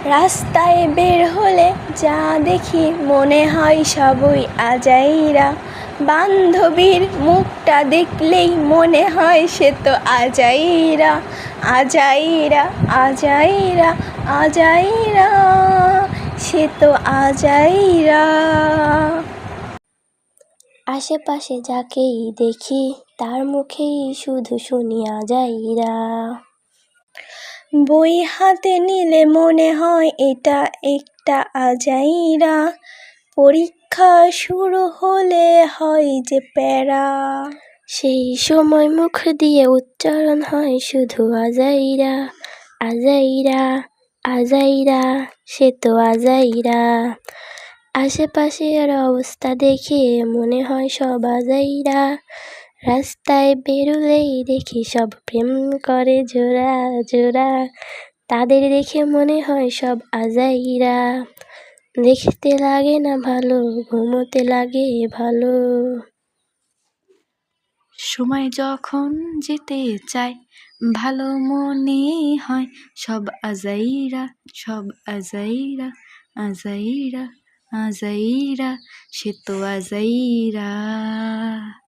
রাস্তায় বের হলে যা দেখি মনে হয় সবই আজাইরা। বান্ধবীর মুখটা দেখলেই মনে হয় সে তো আজাইরা, আজাইরা, আজাইরা, আজাইরা, সে তো আজাইরা। আশেপাশে যাকেই দেখি তার মুখেই শুধু শুনি আজাইরা। বই হাতে নিলে মনে হয় এটা একটা আজাইরা। পরীক্ষা শুরু হলে হয় যে প্যারা, সেই সময় মুখ দিয়ে উচ্চারণ হয় শুধু আজাইরা, আজাইরা, আজাইরা, সে তো আজাইরা। আশেপাশের অবস্থা দেখে মনে হয় সব আজাইরা। রাস্তায় বেরোলেই দেখি সব প্রেম করে জোড়া জোড়া। তাদের দেখে মনে হয় সব আজাইরা। দেখতে লাগে না ভালো, ঘুমোতে লাগে ভালো। সময় যখন যেতে চায় ভালো মনে হয় সব আজাইরা, সব আজাইরা, আজাইরা, আজাইরা, সে তো আজাইরা।